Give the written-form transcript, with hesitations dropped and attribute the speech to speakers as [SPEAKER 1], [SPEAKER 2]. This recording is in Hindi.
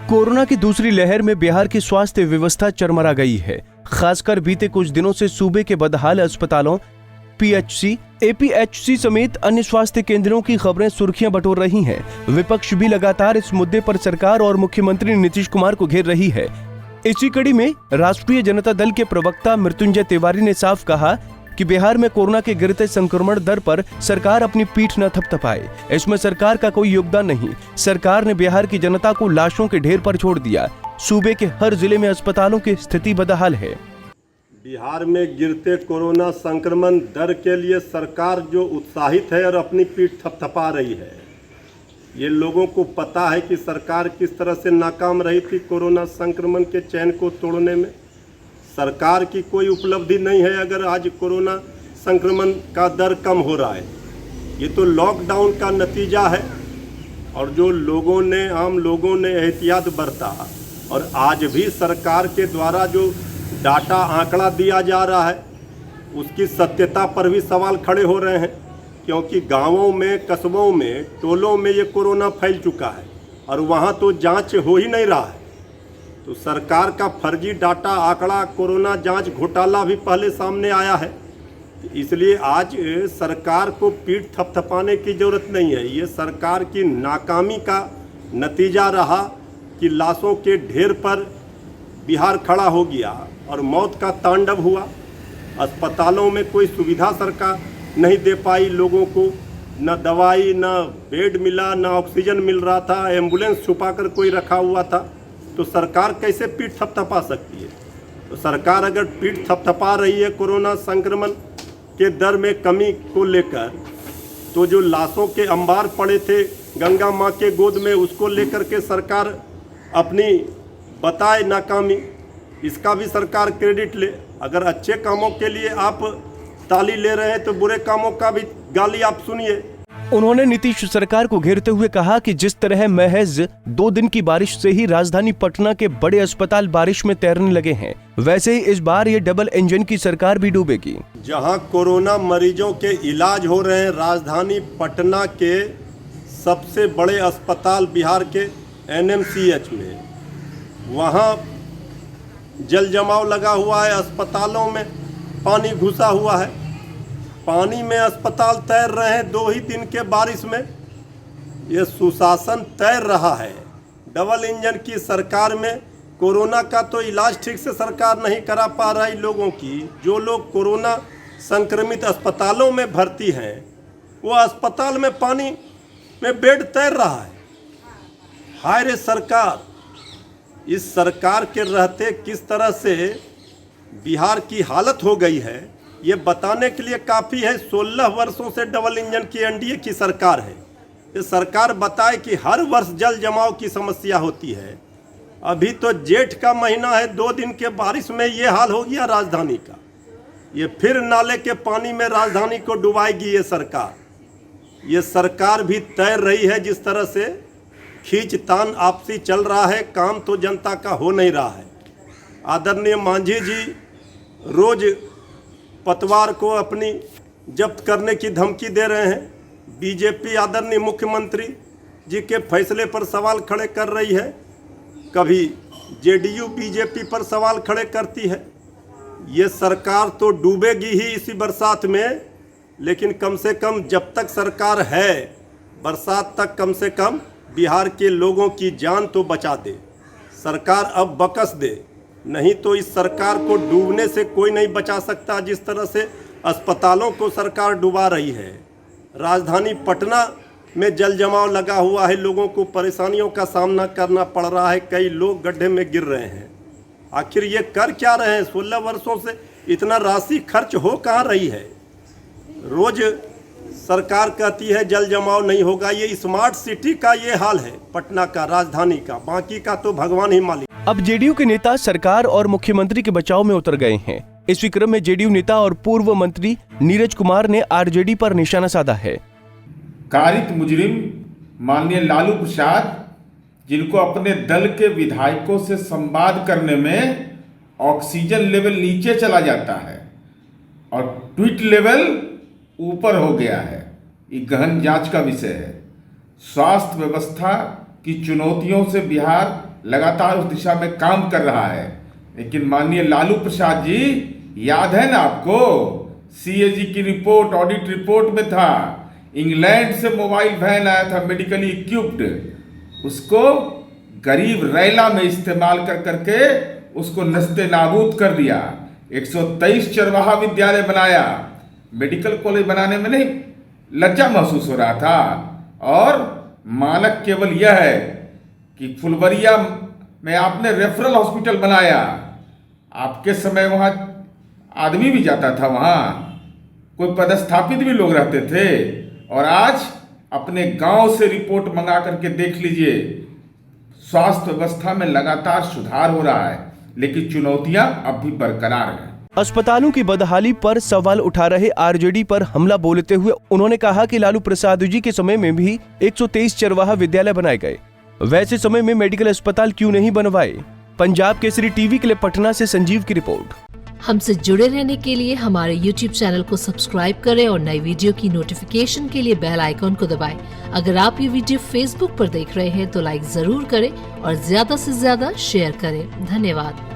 [SPEAKER 1] कोरोना की दूसरी लहर में बिहार की स्वास्थ्य व्यवस्था चरमरा गई है। खासकर बीते कुछ दिनों से सूबे के बदहाल अस्पतालों, पीएचसी, एपीएचसी समेत अन्य स्वास्थ्य केंद्रों की खबरें सुर्खियां बटोर रही हैं। विपक्ष भी लगातार इस मुद्दे पर सरकार और मुख्यमंत्री नीतीश कुमार को घेर रही है। इसी कड़ी में राष्ट्रीय जनता दल के प्रवक्ता मृत्युंजय तिवारी ने साफ कहा कि बिहार में कोरोना के गिरते संक्रमण दर पर सरकार अपनी पीठ न थपथपाए। इसमें सरकार का कोई योगदान नहीं। सरकार ने बिहार की जनता को लाशों के ढेर पर छोड़ दिया। सूबे के हर जिले में अस्पतालों की स्थिति बदहाल है।
[SPEAKER 2] बिहार में गिरते कोरोना संक्रमण दर के लिए सरकार जो उत्साहित है और अपनी पीठ थपथपा रही है, ये लोगों को पता है कि सरकार किस तरह से नाकाम रही थी कोरोना संक्रमण के चैन को तोड़ने में। सरकार की कोई उपलब्धि नहीं है अगर आज कोरोना संक्रमण का दर कम हो रहा है। ये तो लॉकडाउन का नतीजा है और जो लोगों ने, आम लोगों ने एहतियात बरता, और आज भी सरकार के द्वारा जो डाटा आंकड़ा दिया जा रहा है उसकी सत्यता पर भी सवाल खड़े हो रहे हैं, क्योंकि गांवों में, कस्बों में, टोलों में ये कोरोना फैल चुका है और वहाँ तो जांच हो ही नहीं रहा है। तो सरकार का फर्जी डाटा आंकड़ा, कोरोना जांच घोटाला भी पहले सामने आया है। इसलिए आज सरकार को पीठ थपथपाने की जरूरत नहीं है। ये सरकार की नाकामी का नतीजा रहा कि लाशों के ढेर पर बिहार खड़ा हो गया और मौत का तांडव हुआ। अस्पतालों में कोई सुविधा सरकार नहीं दे पाई लोगों को, न दवाई, न बेड मिला, न ऑक्सीजन मिल रहा था, एम्बुलेंस छुपाकर कोई रखा हुआ था। तो सरकार कैसे पीठ थपथपा सकती है? तो सरकार अगर पीठ थपथपा रही है कोरोना संक्रमण के दर में कमी को लेकर, तो जो लाशों के अंबार पड़े थे गंगा माँ के गोद में, उसको लेकर के सरकार अपनी बताए नाकामी, इसका भी सरकार क्रेडिट ले। अगर अच्छे कामों के लिए आप ताली ले रहे हैं तो बुरे कामों का भी गाली आप सुनिए।
[SPEAKER 1] उन्होंने नीतीश सरकार को घेरते हुए कहा कि जिस तरह महज 2 दिन की बारिश से ही राजधानी पटना के बड़े अस्पताल बारिश में तैरने लगे हैं, वैसे ही इस बार ये डबल इंजन की सरकार भी डूबेगी।
[SPEAKER 2] जहां कोरोना मरीजों के इलाज हो रहे हैं राजधानी पटना के सबसे बड़े अस्पताल बिहार के एनएमसीएच में, वहां जल जमाव लगा हुआ है, अस्पतालों में पानी घुसा हुआ है, पानी में अस्पताल तैर रहे हैं 2 ही दिन के बारिश में। ये सुशासन तैर रहा है डबल इंजन की सरकार में। कोरोना का तो इलाज ठीक से सरकार नहीं करा पा रही लोगों की। जो लोग कोरोना संक्रमित अस्पतालों में भर्ती हैं, वो अस्पताल में पानी में बेड तैर रहा है। हाय रे सरकार! इस सरकार के रहते किस तरह से बिहार की हालत हो गई है, ये बताने के लिए काफ़ी है। 16 वर्षों से डबल इंजन की एनडीए की सरकार है। ये सरकार बताए कि हर वर्ष जल जमाव की समस्या होती है। अभी तो जेठ का महीना है, 2 दिन के बारिश में ये हाल हो गया राजधानी का। ये फिर नाले के पानी में राजधानी को डुबाएगी ये सरकार। ये सरकार भी तैर रही है। जिस तरह से खींचतान आपसी चल रहा है, काम तो जनता का हो नहीं रहा है। आदरणीय मांझी जी रोज पतवार को अपनी जब्त करने की धमकी दे रहे हैं। बीजेपी आदरणीय मुख्यमंत्री जी के फैसले पर सवाल खड़े कर रही है। कभी जेडीयू बीजेपी पर सवाल खड़े करती है। ये सरकार तो डूबेगी ही इसी बरसात में, लेकिन कम से कम जब तक सरकार है, बरसात तक कम से कम बिहार के लोगों की जान तो बचा दे। सरकार अब बकस दे, नहीं तो इस सरकार को डूबने से कोई नहीं बचा सकता। जिस तरह से अस्पतालों को सरकार डुबा रही है, राजधानी पटना में जल जमाव लगा हुआ है, लोगों को परेशानियों का सामना करना पड़ रहा है, कई लोग गड्ढे में गिर रहे हैं। आखिर ये कर क्या रहे हैं? 16 वर्षों से इतना राशि खर्च हो कहाँ रही है? रोज सरकार कहती है जल जमाव नहीं होगा। ये स्मार्ट सिटी का ये हाल है पटना का, राजधानी का, बाकी का तो भगवान ही मालिक।
[SPEAKER 1] अब जेडीयू के नेता सरकार और मुख्यमंत्री के बचाव में उतर गए हैं। इस विक्रम में जेडीयू नेता और पूर्व मंत्री नीरज कुमार ने आरजेडी पर निशाना साधा है।
[SPEAKER 3] कारित मुजरिम माननीय लालू प्रसाद, जिनको अपने दल के विधायकों से संवाद करने में ऑक्सीजन लेवल नीचे चला जाता है और ट्वीट लेवल ऊपर हो गया है, ये गहन जांच का विषय है। स्वास्थ्य व्यवस्था की चुनौतियों से बिहार लगातार उस दिशा में काम कर रहा है। लेकिन माननीय लालू प्रसाद जी, याद है ना आपको, सीएजी की रिपोर्ट, ऑडिट रिपोर्ट में था, इंग्लैंड से मोबाइल वैन आया था मेडिकली इक्विप्ड, उसको गरीब रैला में इस्तेमाल कर करके उसको नस्ते नाबूद कर दिया। 123 चरवाहा विद्यालय बनाया, मेडिकल कॉलेज बनाने में नहीं लज्जा महसूस हो रहा था। और मानक केवल यह है कि फुलवरिया में आपने रेफरल हॉस्पिटल बनाया, आपके समय वहाँ आदमी भी जाता था, वहाँ कोई पदस्थापित भी लोग रहते थे। और आज अपने गांव से रिपोर्ट मंगा करके देख लीजिए, स्वास्थ्य व्यवस्था में लगातार सुधार हो रहा है, लेकिन चुनौतियां अब भी बरकरार हैं।
[SPEAKER 1] अस्पतालों की बदहाली पर सवाल उठा रहे आरजेडी पर हमला बोलते हुए उन्होंने कहा कि लालू प्रसाद जी के समय में भी 123 चरवाहा विद्यालय बनाए गए, वैसे समय में मेडिकल अस्पताल क्यों नहीं बनवाए। पंजाब केसरी टीवी के लिए पटना से संजीव की रिपोर्ट।
[SPEAKER 4] हमसे जुड़े रहने के लिए हमारे YouTube चैनल को सब्सक्राइब करें और नई वीडियो की नोटिफिकेशन के लिए बेल आइकॉन को दबाएं। अगर आप ये वीडियो Facebook पर देख रहे हैं तो लाइक जरूर करें और ज्यादा से ज्यादा शेयर करें। धन्यवाद।